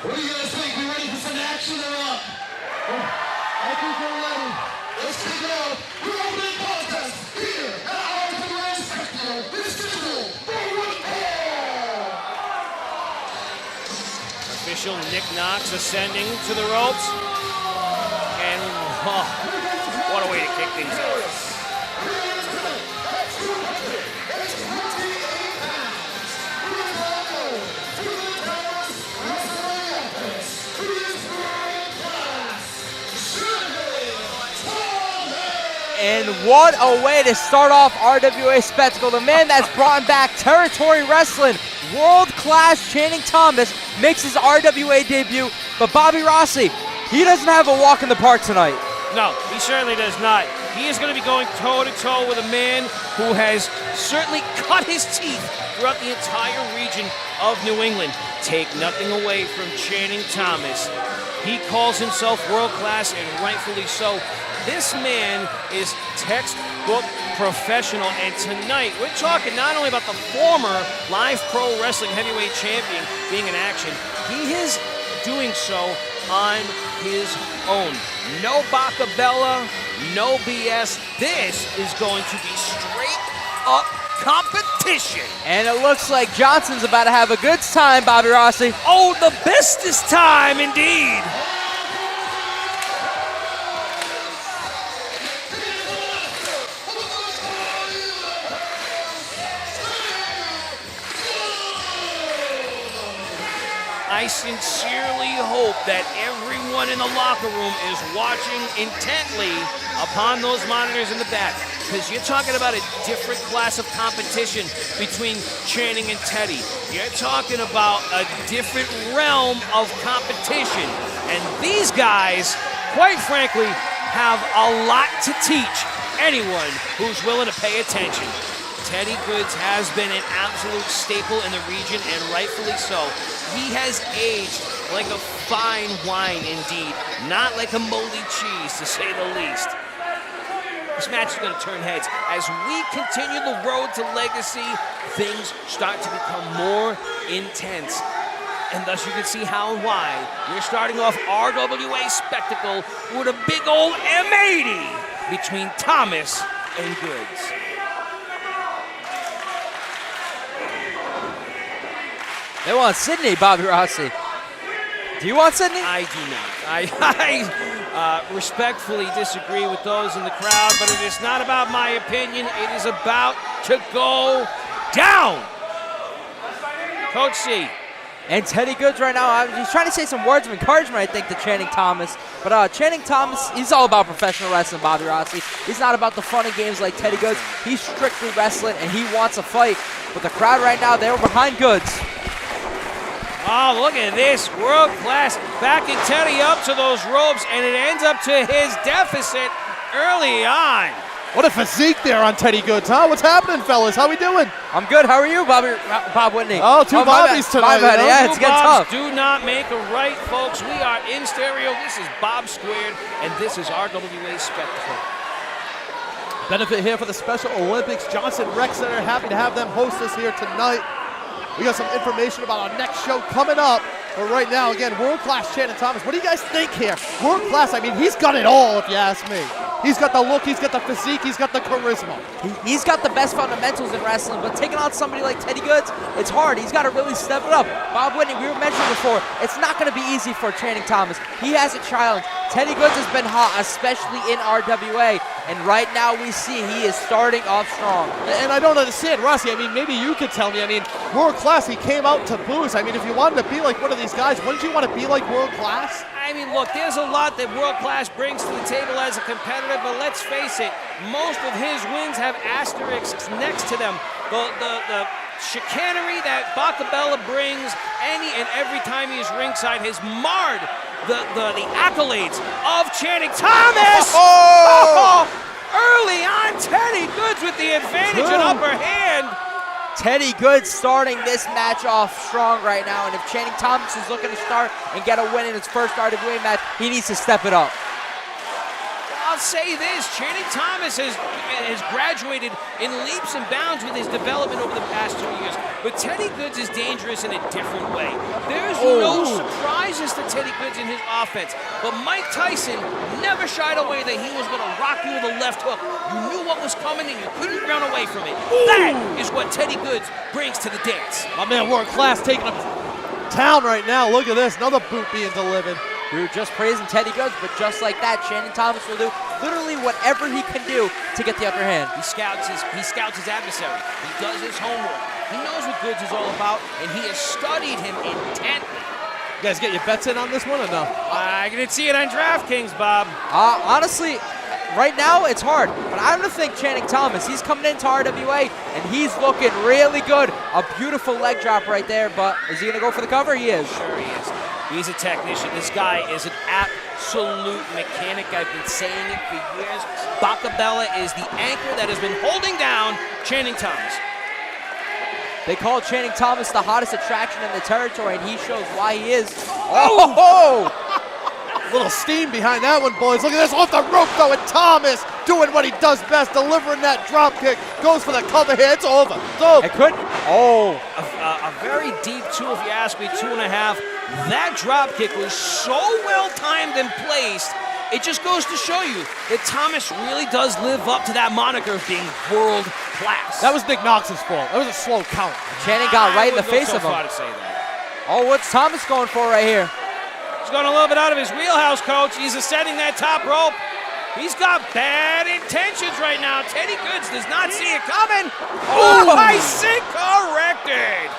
What do you guys think? We ready for some action or not? I think we're ready. Let's kick it off. We're opening contest here at RWA Spectacle. This is Official Nick Knox ascending to the ropes. And what a way to kick things off. And what a way to start off RWA Spectacle. The man that's brought back territory wrestling, world-class Channing Thomas, makes his RWA debut. But Bobby Rossi, he doesn't have a walk in the park tonight. No, he certainly does not. He is going to be going toe-to-toe with a man who has certainly cut his teeth throughout the entire region of New England. Take nothing away from Channing Thomas. He calls himself world-class, and rightfully so. This man is textbook professional, and tonight we're talking not only about the former live pro wrestling heavyweight champion being in action, he is doing so on his own. No Bacabella, no BS. This is going to be straight up competition. And it looks like Johnson's about to have a good time, Bobby Rossi. Oh, the bestest time indeed. I sincerely hope that everyone in the locker room is watching intently upon those monitors in the back, because you're talking about a different class of competition between Channing and Teddy. You're talking about a different realm of competition, and these guys, quite frankly, have a lot to teach anyone who's willing to pay attention. Teddy Goodz has been an absolute staple in the region, and rightfully so. He has aged like a fine wine indeed, not like a moldy cheese, to say the least. This match is going to turn heads. As we continue the road to legacy, things start to become more intense. And thus you can see how and why we're starting off RWA Spectacle with a big old M80 between Thomas and Goodz. They want Sydney, Bobby Rossi. Do you want Sydney? I do not. I respectfully disagree with those in the crowd, but it is not about my opinion. It is about to go down. Coach C. And Teddy Goodz right now, he's trying to say some words of encouragement, I think, to Channing Thomas. But Channing Thomas, he's all about professional wrestling, Bobby Rossi. He's not about the fun and games like Teddy Goodz. He's strictly wrestling, and he wants a fight. But the crowd right now, they're behind Goodz. Oh, look at this, world class, backing Teddy up to those ropes, and it ends up to his deficit early on. What a physique there on Teddy Goodz, huh? What's happening, fellas? How we doing? I'm good. How are you, Bob Whitney? Oh, two Bobbies tonight. Yeah, it's getting tough. Do not make a right, folks. We are in stereo. This is Bob Squared, and this is RWA Spectacle. Benefit here for the Special Olympics. Johnston Rec Center, happy to have them host us here tonight. We got some information about our next show coming up. But right now, again, world-class Channing Thomas. What do you guys think here? World-class, I mean, he's got it all, if you ask me. He's got the look, he's got the physique, he's got the charisma. He's got the best fundamentals in wrestling, but taking on somebody like Teddy Goodz, it's hard. He's got to really step it up. Bob Whitney, we were mentioning before, it's not going to be easy for Channing Thomas. He has a challenge. Teddy Goodz has been hot, especially in RWA, and right now we see he is starting off strong. And I don't understand, Rossi, I mean, maybe you could tell me, I mean, world-class, he came out to booze. I mean, if you wanted to be like one of these guys, wouldn't you want to be like world-class? I mean, look, there's a lot that world-class brings to the table as a competitor, but let's face it, most of his wins have asterisks next to them. The chicanery that Bacabella brings any and every time he's ringside has marred the accolades of Channing Thomas. Early on, Teddy Goodz with the advantage and upper hand. Teddy Goodz starting this match off strong right now, and if Channing Thomas is looking to start and get a win in his first RWA match, he needs to step it up. I'll say this, Channing Thomas has graduated in leaps and bounds with his development over the past 2 years, but Teddy Goodz is dangerous in a different way. There's no surprise changes to Teddy Goodz in his offense. But Mike Tyson never shied away that he was going to rock you with a left hook. You knew what was coming and you couldn't run away from it. That is what Teddy Goodz brings to the dance. My man World Class taking him town right now. Look at this, another boot being delivered. We were just praising Teddy Goodz, but just like that, Channing Thomas will do literally whatever he can do to get the upper hand. He scouts his adversary. He does his homework. He knows what Goodz is all about, and he has studied him intently. You guys get your bets in on this one or no? I can see it on DraftKings, Bob. Honestly, right now it's hard, but I don't think Channing Thomas, he's coming into RWA, and he's looking really good. A beautiful leg drop right there, but is he going to go for the cover? He is. Sure he is. He's a technician. This guy is an absolute mechanic. I've been saying it for years. Bacabella is the anchor that has been holding down Channing Thomas. They call Channing Thomas the hottest attraction in the territory, and he shows why he is. Oh! Little steam behind that one, boys. Look at this, off the rope though, and Thomas doing what he does best, delivering that drop kick. Goes for the cover here, it's over. It could. Oh. A very deep two, if you ask me, 2.5. That drop kick was so well timed and placed. It just goes to show you that Thomas really does live up to that moniker of being world class. That was Nick Knox's fault. That was a slow count. Channing got right in the face of him. To say that. Oh, what's Thomas going for right here? He's going a little bit out of his wheelhouse, coach. He's ascending that top rope. He's got bad intentions right now. Teddy Goodz does not see it coming. Oh, I think corrected.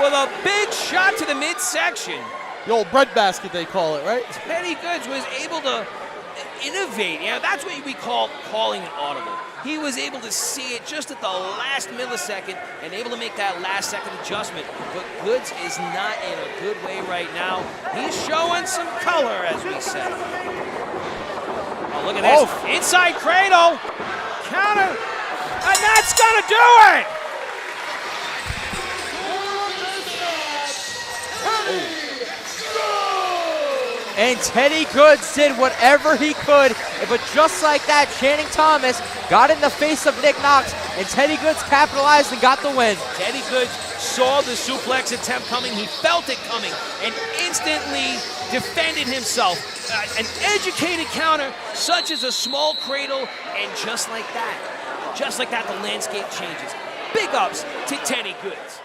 With a big shot to the midsection. The old bread basket, they call it, right? Teddy Goodz was able to innovate. You know, that's what we call calling an audible. He was able to see it just at the last millisecond and able to make that last second adjustment. But Goodz is not in a good way right now. He's showing some color, as we say. Oh, look at this. Inside cradle. Counter. And that's going to do it. And Teddy Goodz did whatever he could, but just like that, Channing Thomas got in the face of Nick Knox, and Teddy Goodz capitalized and got the win. Teddy Goodz saw the suplex attempt coming, he felt it coming, and instantly defended himself. An educated counter, such as a small cradle, and just like that, the landscape changes. Big ups to Teddy Goodz.